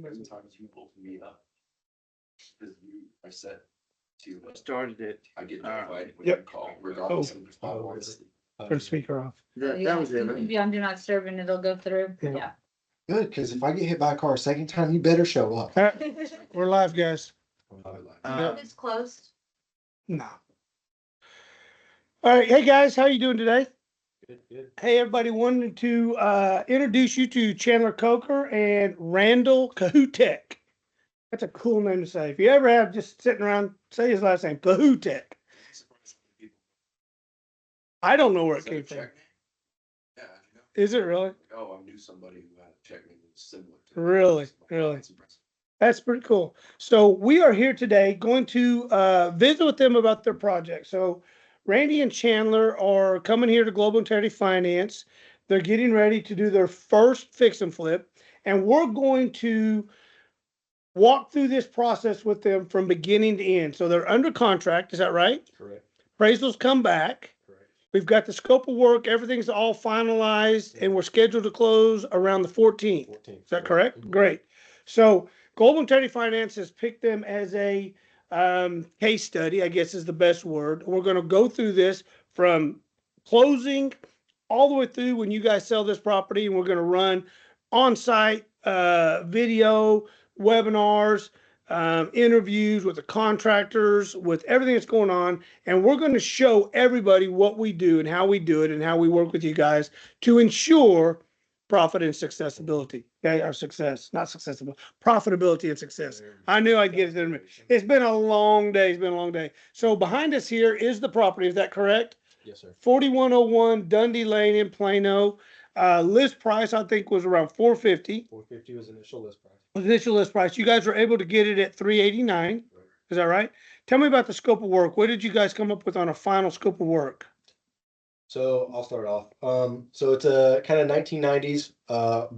Sometimes you pull me up because you are set to Started it. I get notified when Yep. you call, regardless of response. Turn the speaker off. That was it. If you're on do not disturb and it'll go through. Yeah. Yeah. Good, because if I get hit by a car a second time, you better show up. All right, we're live, guys. It's closed. No. All right, hey guys, how you doing today? Good. Hey everybody, wanted to introduce you to Chandler Coker and Randall Kahutek. That's a cool name to say. If you ever have just sitting around, say his last name, Kahutek. I don't know where it came from. Yeah, you know. Is it really? Oh, I knew somebody who had a check name that was similar to Really? Really? That's impressive. That's pretty cool. So we are here today going to visit with them about their project. So Randy and Chandler are coming here to Global Integrity Finance. They're getting ready to do their first fix and flip. And we're going to walk through this process with them from beginning to end. So they're under contract. Is that right? Correct. Appraisals come back. Correct. We've got the scope of work. Everything's all finalized and we're scheduled to close around the 14th. 14. Is that correct? Great. So Global Integrity Finance has picked them as a case study, I guess is the best word. We're going to go through this from closing all the way through when you guys sell this property, and we're going to run on-site video, webinars, interviews with the contractors, with everything that's going on, and we're going to show everybody what we do and how we do it and how we work with you guys to ensure profit and successability. Okay, our success, not successable, profitability and success. I knew I'd get it. It's been a long day. It's been a long day. So behind us here is the property. Is that correct? Yes, sir. 4101 Dundee Lane in Plano. List price, I think, was around $450. $450 was initial list price. Initial list price. You guys were able to get it at $389. Is that right? Tell me about the scope of work. What did you guys come up with on a final scope of work? So I'll start off. So it's a kind of 1990s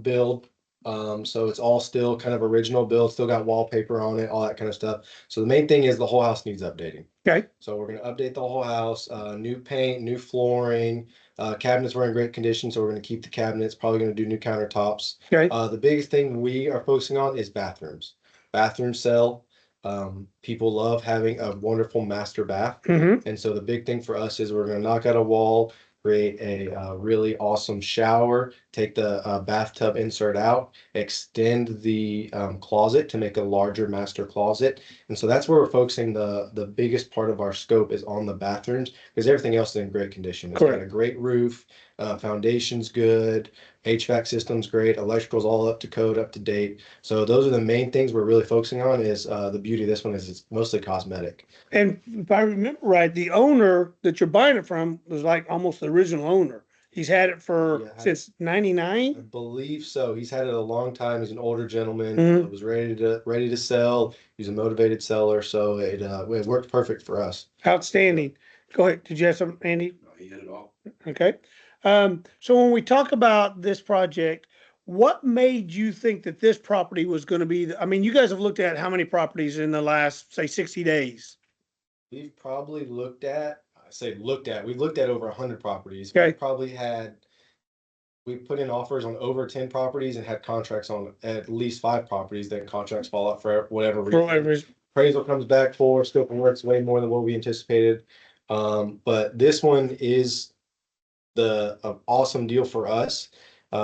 build. So it's all still kind of original build, still got wallpaper on it, all that kind of stuff. So the main thing is the whole house needs updating. Okay. So we're going to update the whole house, new paint, new flooring, cabinets were in great condition. So we're going to keep the cabinets, probably going to do new countertops. Okay. The biggest thing we are focusing on is bathrooms. Bathrooms sell. People love having a wonderful master bath. Mm-hmm. And so the big thing for us is we're going to knock out a wall, create a really awesome shower, take the bathtub insert out, extend the closet to make a larger master closet. And so that's where we're focusing. The biggest part of our scope is on the bathrooms because everything else is in great condition. It's got a great roof, foundation's good, HVAC system's great, electrical's all up to code, up to date. So those are the main things we're really focusing on. Is the beauty of this one is it's mostly cosmetic. And if I remember right, the owner that you're buying it from was like almost the original owner. He's had it for since I '99. believe so. He's had it a long time. He's an older gentleman. Mhm. Was ready to sell. He's a motivated seller. So it worked perfect for us. Outstanding. Go ahead. Did you have something, Andy? No, he hit it all. Okay. So when we talk about this project, what made you think that this property was going to be? I mean, you guys have looked at how many properties in the last, say, 60 days? We've probably we've looked at over 100 properties. Okay. We probably we put in offers on over 10 properties and had contracts on at least 5 properties. Then contracts fall out for whatever reason. For whatever reason. Appraisal comes back for scope of work's way more than what we anticipated. But this one is the awesome deal for us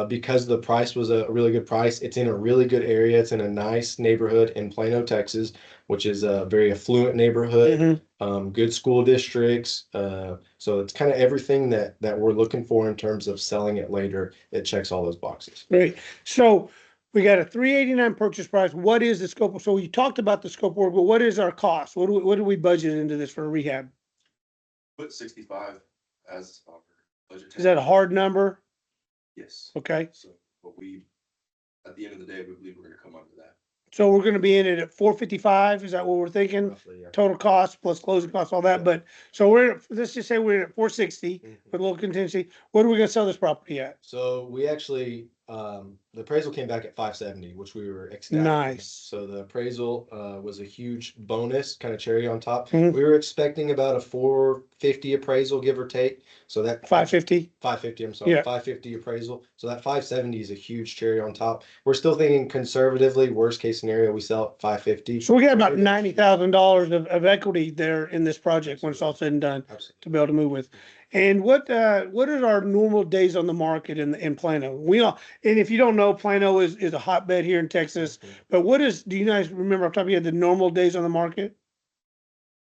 because the price was a really good price. It's in a really good area. It's in a nice neighborhood in Plano, Texas, which is a very affluent neighborhood. Mhm. Good school districts. So it's kind of everything that we're looking for in terms of selling it later. It checks all those boxes. Great. So we got a $389 purchase price. What is the scope? So you talked about the scope of work, but what is our cost? What do we budget into this for rehab? Put 65 as our budget. Is that a hard number? Yes. Okay. So, but at the end of the day, we believe we're going to come under that. So we're going to be in it at 455. Is that what we're thinking? Roughly, yeah. Total cost plus closing costs, all that. But so let's just say we're at 460 with a little contingency. What are we going to sell this property at? So we actually the appraisal came back at 570, which we were ecstatic. Nice. So the appraisal was a huge bonus, kind of cherry on top. Mhm. We were expecting about a 450 appraisal, give or take. So that 550. 550, I'm sorry, Yeah. 550 appraisal. So that 570 is a huge cherry on top. We're still thinking conservatively, worst case scenario, we sell at 550. So we got about $90,000 of equity there in this project when it's all said and done Absolutely. to be able to move with. And what is our normal days on the market in Plano? We all, and if you don't know, Plano is a hotbed here in Texas. But do you guys remember off the top of your head the normal days on the market?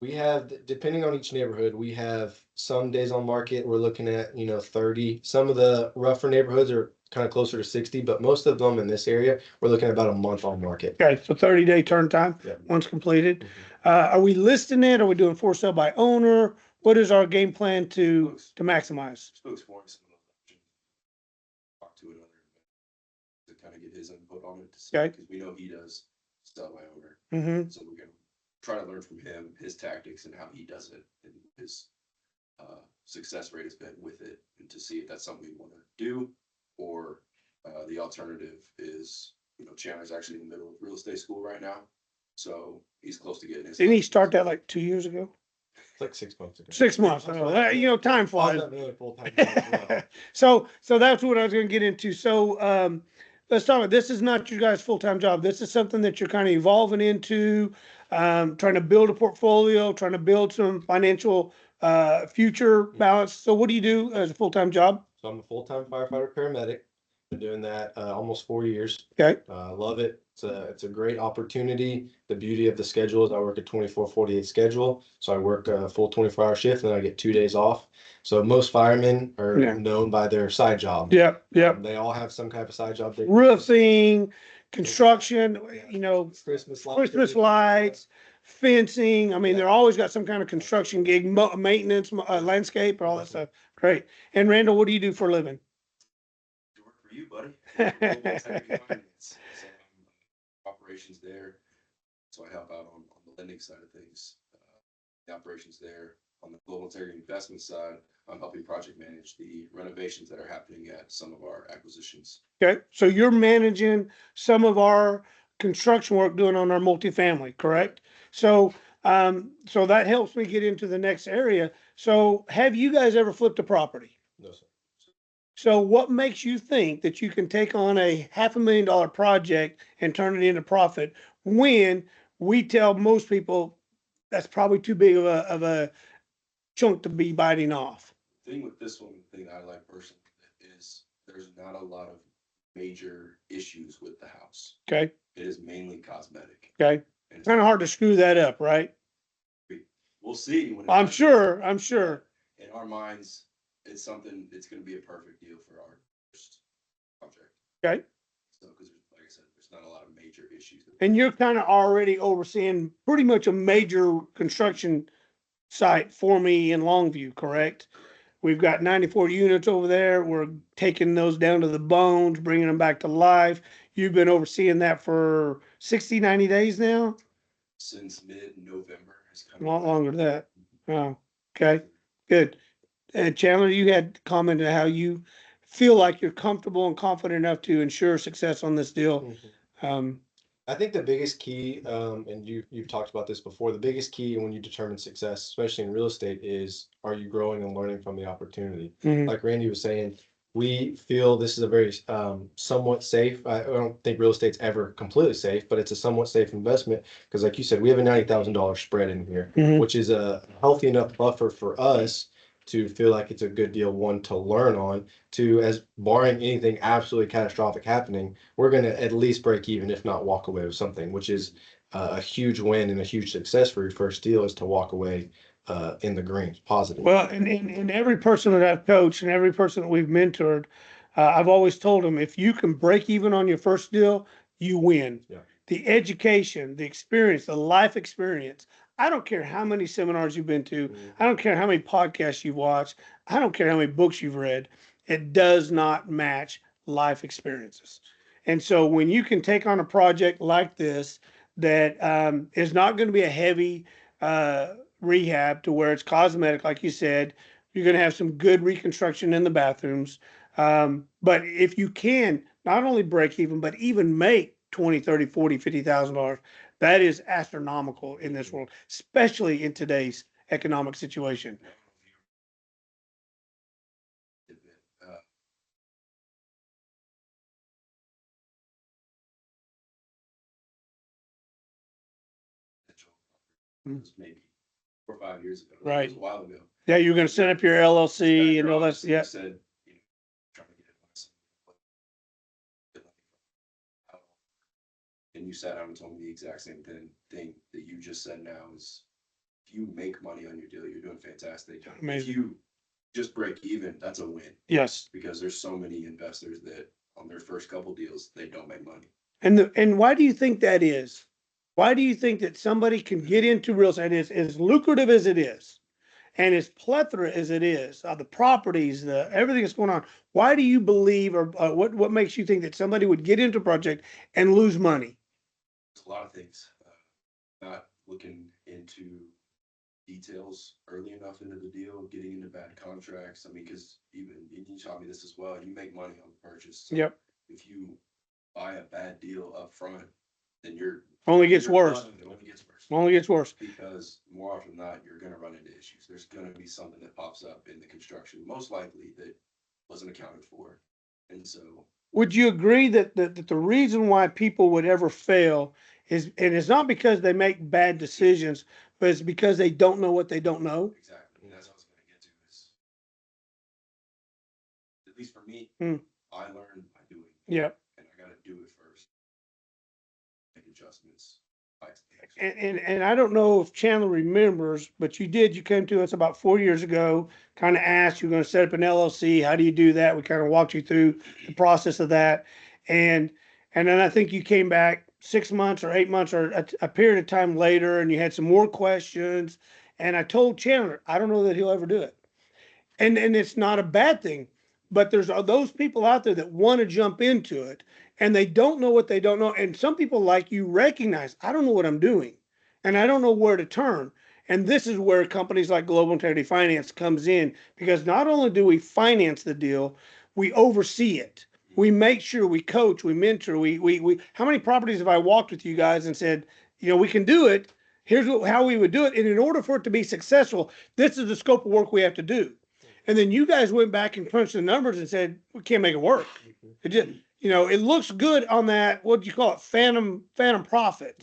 We have, depending on each neighborhood, we have some days on market, we're looking at, 30. Some of the rougher neighborhoods are kind of closer to 60, but most of them in this area, we're looking at about a month on market. Okay, so 30-day turn time Yeah. once completed. Mhm. Are we listing it? Are we doing for sale by owner? What is our game plan to maximize? Still exploring some of those options. Talk to another to kind of get his input on it. Okay. Because we know he does sell by owner. Mm-hmm. So we're gonna try to learn from him, his tactics and how he does it and his success rate has been with it, and to see if that's something we want to do, or the alternative is, Chandler's actually in the middle of real estate school right now. So he's close to getting his. Didn't he start that like 2 years ago? It's like 6 months ago. 6 months. Time flies. Full-time job. So that's what I was going to get into. So let's talk about, this is not your guys' full-time job. This is something that you're kind of evolving into, trying to build a portfolio, trying to build some financial future balance. So what do you do as a full-time job? So I'm a full-time firefighter paramedic. Been doing that almost 4 years. Okay. Love it. It's a great opportunity. The beauty of the schedule is I work a 24/48 schedule. So I work a full 24-hour shift and then I get 2 days off. So most firemen are known by their side job. Yep. They all have some kind of side job. Roofing, construction, Christmas lights, fencing. I mean, they're always got some kind of construction gig, maintenance, landscape, all that stuff. Great. And Randall, what do you do for a living? Work for you, buddy. Global Integrity Finance. So, operations there. So I help out on the lending side of things. The operations there. On the global integrity investment side, I'm helping project manage the renovations that are happening at some of our acquisitions. Okay, so you're managing some of our construction work doing on our multifamily, correct? So that helps me get into the next area. So have you guys ever flipped a property? No, sir. So what makes you think that you can take on a $500,000 project and turn it into profit when we tell most people that's probably too big of a chunk to be biting off? The thing with this one, the thing that I like personally is there's not a lot of major issues with the house. Okay. It is mainly cosmetic. Okay. And Kind of hard to screw that up, right? we'll see. I'm sure. In our minds, it's going to be a perfect deal for our first project. Okay. So, because like I said, there's not a lot of major issues. And you're kind of already overseeing pretty much a major construction site for me in Longview, correct? We've got 94 units over there. We're taking those down to the bones, bringing them back to life. You've been overseeing that for 60, 90 days now? Since mid-November. A lot longer than that. Oh, okay, good. And Chandler, you had commented how you feel like you're comfortable and confident enough to ensure success on this deal. I think the biggest key, and you've talked about this before, the biggest key when you determine success, especially in real estate, is are you growing and learning from the opportunity? Like Randy was saying, we feel this is a very somewhat safe. I don't think real estate's ever completely safe, but it's a somewhat safe investment because, like you said, we have a $90,000 spread in here, which is a healthy enough buffer for us to feel like it's a good deal, one, to learn on, two, as barring anything absolutely catastrophic happening, we're going to at least break even, if not walk away with something, which is a huge win and a huge success for your first deal, is to walk away in the green, positive. Well, and every person that I've coached and every person that we've mentored, I've always told them, if you can break even on your first deal, you win. Yeah. The education, the experience, the life experience. I don't care how many seminars you've been to. I don't care how many podcasts you've watched. I don't care how many books you've read. It does not match life experiences. And so when you can take on a project like this, that is not going to be a heavy rehab to where it's cosmetic, like you said, you're going to have some good reconstruction in the bathrooms. But if you can not only break even, but even make 20, 30, 40, $50,000. That is astronomical in this world, especially in today's economic situation. Uh, it was maybe 4 or 5 years ago. Right. It was a while ago. Yeah, you're going to set up your LLC and all that. You Yeah. said, you know, trying to get advice. And you sat down and told me the exact same thing that you just said now is, if you make money on your deal, you're doing fantastic. If Amazing. you just break even, that's a win. Yes. Because there's so many investors that on their first couple deals, they don't make money. And why do you think that is? Why do you think that somebody can get into real estate as lucrative as it is, and as plethora as it is, the properties, the everything that's going on? Why do you believe, or what makes you think that somebody would get into a project and lose money? There's a lot of things. Not looking into details early enough into the deal, getting into bad contracts. I mean, because even you taught me this as well. You make money on the purchase. So Yep. if you buy a bad deal up front, then Only gets worse. It only gets worse. Only gets worse. Because more often than not, you're going to run into issues. There's going to be something that pops up in the construction, most likely that wasn't accounted for. And so, Would you agree that the reason why people would ever fail is, and it's not because they make bad decisions, but it's because they don't know what they don't know? exactly, that's what I was going to get to. Is at least for me, Hmm. I learned by doing, Yep. and I got to do it first. Make adjustments. And I don't know if Chandler remembers, but you came to us about 4 years ago, kind of asked, you're going to set up an LLC. How do you do that? We kind of walked you through the process of that. And then I think you came back 6 months or 8 months or a period of time later, and you had some more questions. And I told Chandler, I don't know that he'll ever do it. And it's not a bad thing, but there's those people out there that want to jump into it and they don't know what they don't know. And some people like you recognize, I don't know what I'm doing and I don't know where to turn. And this is where companies like Global Integrity Finance comes in, because not only do we finance the deal, we oversee it. We make sure we coach, we mentor, we how many properties have I walked with you guys and said, we can do it. Here's how we would do it. And in order for it to be successful, this is the scope of work we have to do. And then you guys went back and crunched the numbers and said, we can't make it work. It just, it looks good on that, what do you call it? Phantom profit.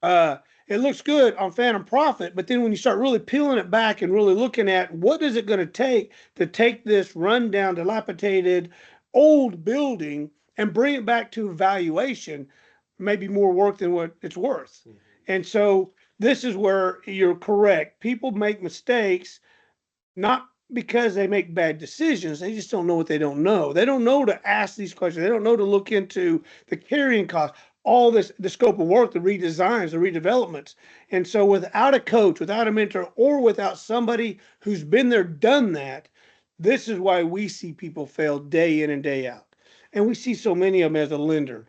Yep. It looks good on phantom profit, but then when you start really peeling it back and really looking at what is it going to take this rundown, dilapidated, old building and bring it back to valuation, maybe more work than what it's worth. Mhm. And so this is where you're correct. People make mistakes, not because they make bad decisions. They just don't know what they don't know. They don't know to ask these questions. They don't know to look into the carrying cost, all this, the scope of work, the redesigns, the redevelopments. And so without a coach, without a mentor, or without somebody who's been there, done that, this is why we see people fail day in and day out. And we see so many of them as a lender.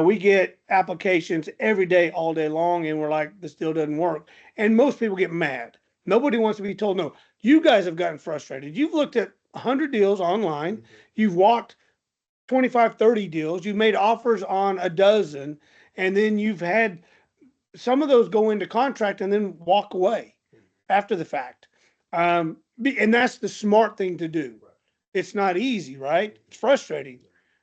We get applications every day, all day long, and we're like, this deal doesn't work. And most people get mad. Nobody wants to be told no. You guys have gotten frustrated. You've looked at 100 deals online. Mhm. You've walked 25, 30 deals. You've made offers on a dozen. And then you've had some of those go into contract and then walk away after the fact. And that's the smart thing to do. Right. It's not easy, right? It's frustrating.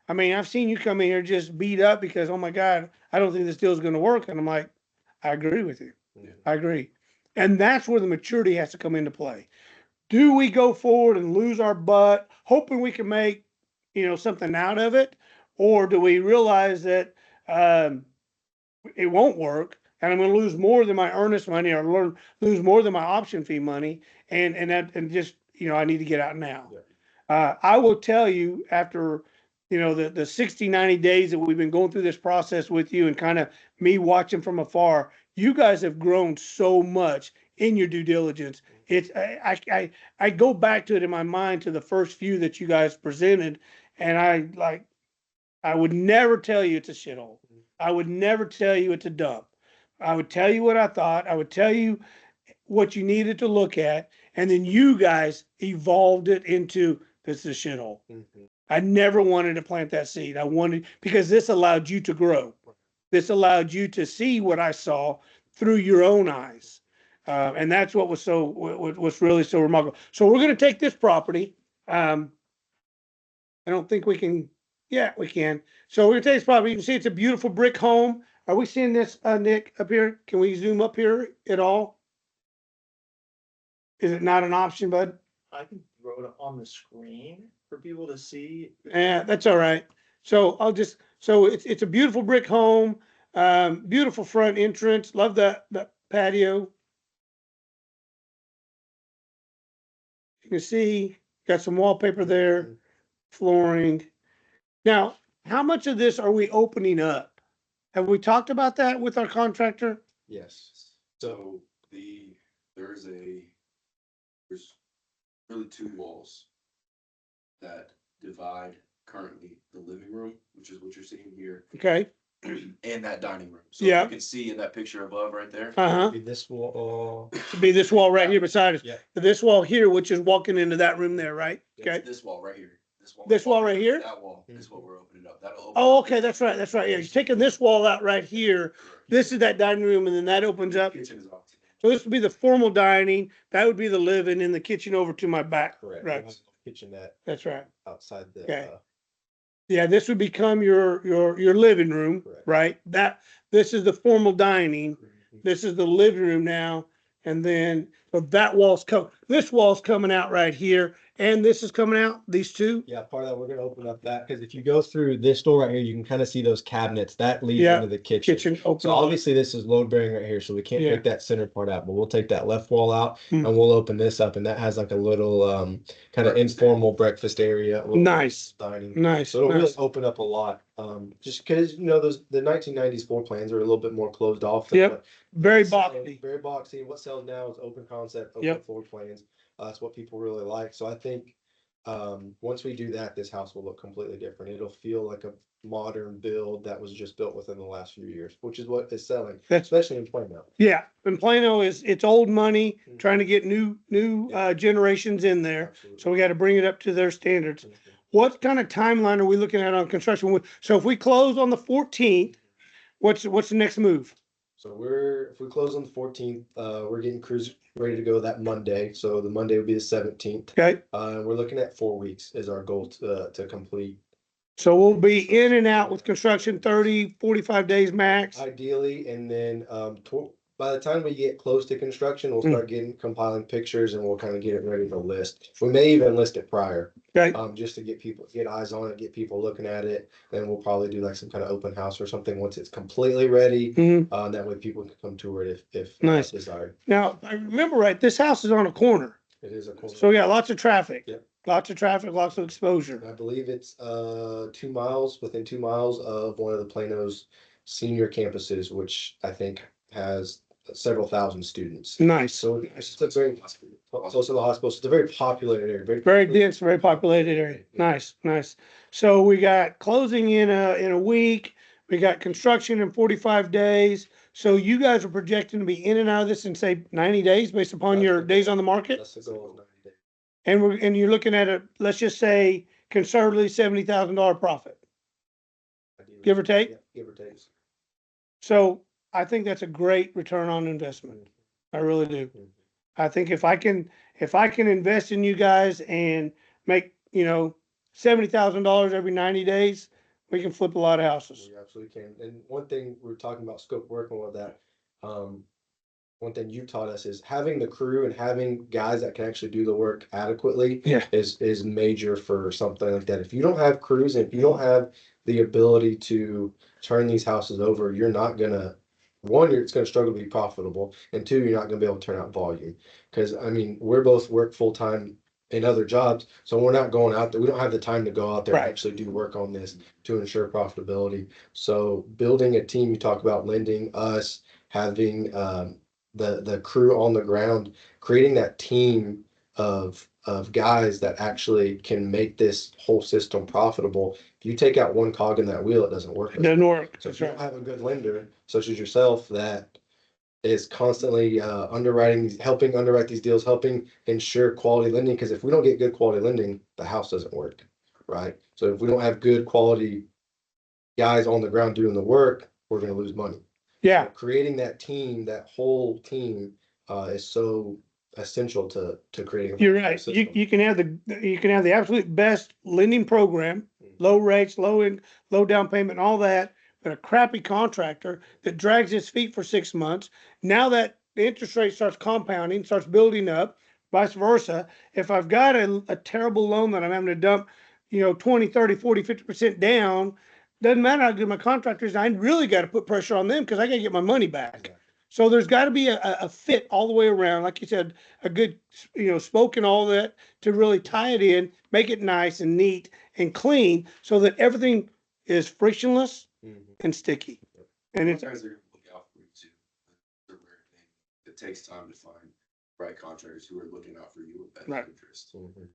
I mean, I've seen you come in here just beat up because, oh my God, I don't think this deal is going to work. And I'm like, I agree with you. Mhm. I agree. And that's where the maturity has to come into play. Do we go forward and lose our butt, hoping we can make, something out of it? Or do we realize that it won't work and I'm going to lose more than my earnest money or lose more than my option fee money? And just, I need to get out now. Yeah. I will tell you, after, the 60, 90 days that we've been going through this process with you and kind of me watching from afar, you guys have grown so much in your due diligence. It's, I go back to it in my mind to the first few that you guys presented, and I would never tell you it's a shithole. I would never tell you it's a dump. I would tell you what I thought. I would tell you what you needed to look at, and then you guys evolved it into this is a shithole. Mhm. I never wanted to plant that seed. I wanted, because this allowed you to grow. This allowed you to see what I saw through your own eyes. And that's what was was really so remarkable. So we're going to take this property. I don't think we can. Yeah, we can. So we're going to take this property. You can see it's a beautiful brick home. Are we seeing this, Nick, up here? Can we zoom up here at all? Is it not an option, bud? I can throw it on the screen for people to see. Yeah, that's all right. So so it's a beautiful brick home, beautiful front entrance. Love that patio. You can see, got some wallpaper there, flooring. Now, how much of this are we opening up? Have we talked about that with our contractor? Yes. So there's really two walls that divide currently the living room, which is what you're seeing here, Okay, and that dining room. So Yeah. you can see in that picture above right there. uh-huh. Maybe this wall. To be this wall right here beside us. Yeah. This wall here, which is walking into that room there, right? Okay. This wall right here. This wall right here? That wall is what we're opening up. That'll open Oh, up. okay, that's right, that's right. Yeah, you're taking this wall out right here. This is that dining room, and then that opens up. Kitchen is off. So this would be the formal dining, that would be the living, and the kitchen over to my back. Correct. Right, Kitchenette that's right. outside the. Okay. Yeah, this would become your living room, Correct. right? This is the formal dining, this is the living room now, and then, so this wall's coming out right here, and this is coming out, these two? Yeah, part of that, we're gonna open up that, because if you go through this door right here, you can kind of see those cabinets, that leads Yeah, into the kitchen. Kitchen, open. So obviously this is load bearing right here, so we can't Yeah. take that center part out, but we'll take that left wall out Hmm. and we'll open this up, and that has like a little kind of Breakfast informal breakfast area. a little Nice, Dining. nice, So it'll really nice. open up a lot, just because, the 1990s floor plans are a little bit more closed off. than Yep. what Very sells. boxy. Very boxy. What sells now is open concept, open Yep. floor plans. That's what people really like. So I think once we do that, this house will look completely different. It'll feel like a modern build that was just built within the last few years, which is what is selling, That's, especially in Plano. yeah, and Plano it's old money, Mhm. trying to get new generations in there. Absolutely. So we got to bring it up to their standards. Mhm. What kind of timeline are we looking at on construction? So if we close on the 14th, what's the next move? So if we close on the 14th, we're getting crews ready to go that Monday. So the Monday would be the 17th. Okay, We're looking at 4 weeks is our goal to complete. so we'll be in and out with construction 30, 45 days max. Ideally, and then by the time we get close to construction, we'll start compiling pictures, and we'll kind of get it ready to list. We may even list it prior, Okay, just to get eyes on it, get people looking at it. Then we'll probably do like some kind of open house or something once it's completely ready. Mhm. That way people can come tour it if Nice. desired. Now, I remember right, this house is on a corner, It is a corner. so we got lots of traffic. Yep. Lots of traffic, lots of exposure. I believe it's 2 miles, within 2 miles of one of the Plano's senior campuses, which I think has several thousand students. Nice, So it's a very close to the hospital. So it's a very popular area. very dense, very populated area. Nice, nice. So we got closing in a week. We got construction in 45 days. So you guys are projecting to be in and out of this in say 90 days based upon That's your the- days on the market? That's the goal of 90 days. And you're looking at let's just say conservatively $70,000 profit, Ideally. give or take. Yeah, give or take. So I think that's a great return on investment. I really do. Mhm. I think if I can invest in you guys and make, $70,000 every 90 days, we can flip a lot of houses. We absolutely can. And one thing we were talking about scope work and all of that. One thing you taught us is having the crew and having guys that can actually do the work adequately Yeah. is major for something like that. If you don't have crews and if you don't have the ability to turn these houses over, you're not gonna, one, it's gonna struggle to be profitable, and two, you're not gonna be able to turn out volume. Because I mean, we're both work full time in other jobs, so we're not going out there. We don't have the time to go out there and Right. actually do work on this to ensure profitability. So building a team, you talk about lending us, having the crew on the ground, creating that team of guys that actually can make this whole system profitable. If you take out one cog in that wheel, it doesn't work. It doesn't work. So if That's you right. don't have a good lender, such as yourself, that is constantly helping underwrite these deals, helping ensure quality lending. Because if we don't get good quality lending, the house doesn't work. right? So if we don't have good quality guys on the ground doing the work, we're gonna lose money. Yeah, So creating that team, that whole team, is so essential to creating. you're a right. system. You can have the absolute best lending program, Mhm. low rates, low down payment, and all that, but a crappy contractor that drags his feet for 6 months. Now that the interest rate starts compounding, starts building up, vice versa. If I've got a terrible loan that I'm having to dump, 20, 30, 40, 50% down, doesn't matter how good my contractor is, I really got to put pressure on them because I got to get my money back. Exactly. So there's got to be a fit all the way around. Like you said, a good, spoke and all that to really tie it in, make it nice and neat and clean so that everything is frictionless Mhm. and sticky. And it's, Sometimes they're gonna look out for you too. That's a rare thing. It takes time to find the right contractors who are looking out for your best Right. interest. Mhm.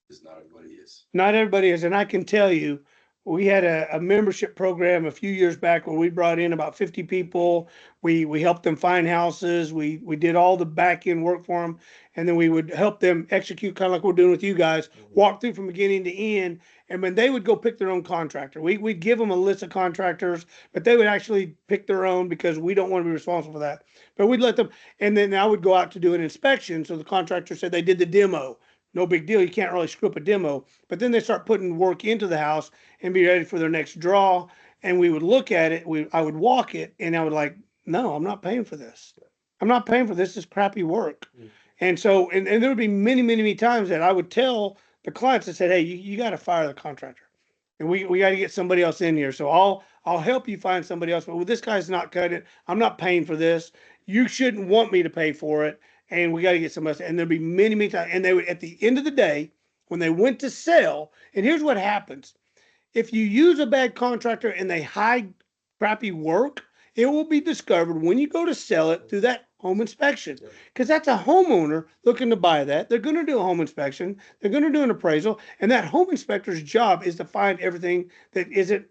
Because not everybody is. not everybody is, and I can tell you, we had a membership program a few years back where we brought in about 50 people. We helped them find houses. We did all the back end work for them, and then we would help them execute kind of like we're doing with you guys, walk through from beginning to end. And when they would go pick their own contractor, we'd give them a list of contractors, but they would actually pick their own because we don't want to be responsible for that. But we'd let them, and then I would go out to do an inspection. So the contractor said they did the demo. No big deal. You can't really screw up a demo. But then they start putting work into the house and be ready for their next draw. And we would look at it. I would walk it, and I would like, no, I'm not paying for this. I'm not paying for this. This is crappy work. Mhm. And so, and there would be many, many, many times that I would tell the clients, I said, hey, you got to fire the contractor, and we got to get somebody else in here. So I'll help you find somebody else. But with this guy's not cutting it. I'm not paying for this. You shouldn't want me to pay for it. And we got to get somebody else. And there'd be many, many times. And they would, at the end of the day, when they went to sell, and here's what happens. If you use a bad contractor and they hide crappy work, it will be discovered when you go to sell it through that home inspection. Yeah. Because that's a homeowner looking to buy that. They're going to do a home inspection. They're going to do an appraisal. And that home inspector's job is to find everything that isn't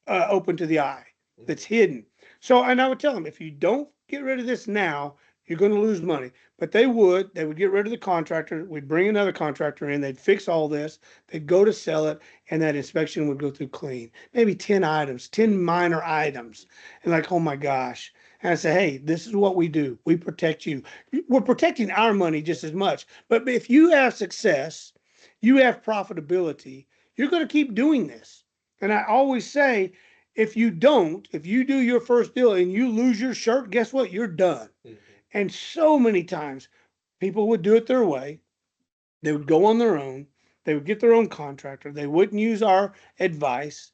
open to the eye, that's hidden. So, and I would tell them, if you don't get rid of this now, you're going to lose money. But they would get rid of the contractor. We'd bring another contractor in. They'd fix all this. They'd go to sell it, and that inspection would go through clean. Maybe 10 items, 10 minor items. And like, oh my gosh. And I say, hey, this is what we do. We protect you. We're protecting our money just as much. But if you have success, you have profitability, you're going to keep doing this. And I always say, if you do your first deal and you lose your shirt, guess what? You're done. Mhm. And so many times people would do it their way. They would go on their own. They would get their own contractor. They wouldn't use our advice.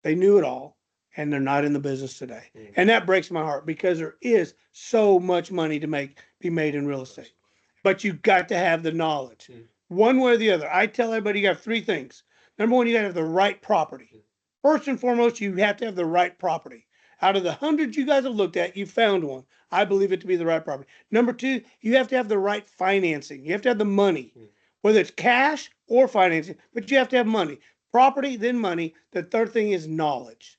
They knew it all, and they're not in the business today. Mhm. And that breaks my heart because there is so much money to be made in real estate. But you got to have the knowledge. Mhm. One way or the other. I tell everybody you got three things. Number one, you got to have the right property. First and foremost, you have to have the right property. Out of the hundreds you guys have looked at, you found one. I believe it to be the right property. Number two, you have to have the right financing. You have to have the money, whether it's cash or financing, but you have to have money. Property, then money. The third thing is knowledge.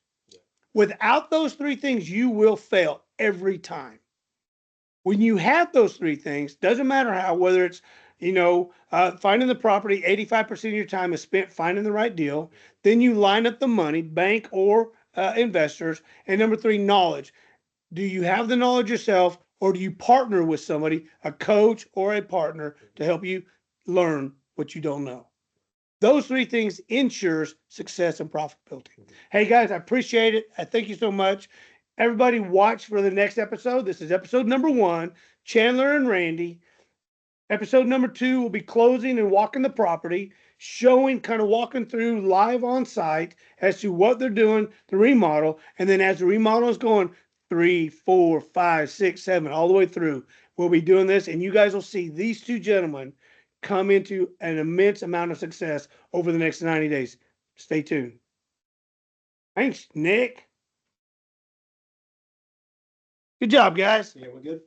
Without those three things, you will fail every time. When you have those three things, doesn't matter how, whether it's, finding the property, 85% of your time is spent finding the right deal. Then you line up the money, bank or investors. And number three, knowledge. Do you have the knowledge yourself, or do you partner with somebody, a coach or a partner, to help you learn what you don't know? Those three things ensures success and profitability. Hey guys, I appreciate it. I thank you so much. Everybody watch for the next episode. This is episode number 1, Chandler and Randy. Episode number 2 will be closing and walking the property, showing, kind of walking through live on site as to what they're doing, the remodel. And then as the remodel is going 3, 4, 5, 6, 7, all the way through, we'll be doing this. And you guys will see these two gentlemen come into an immense amount of success over the next 90 days. Stay tuned. Thanks, Nick. Good job, guys. Yeah, we're good.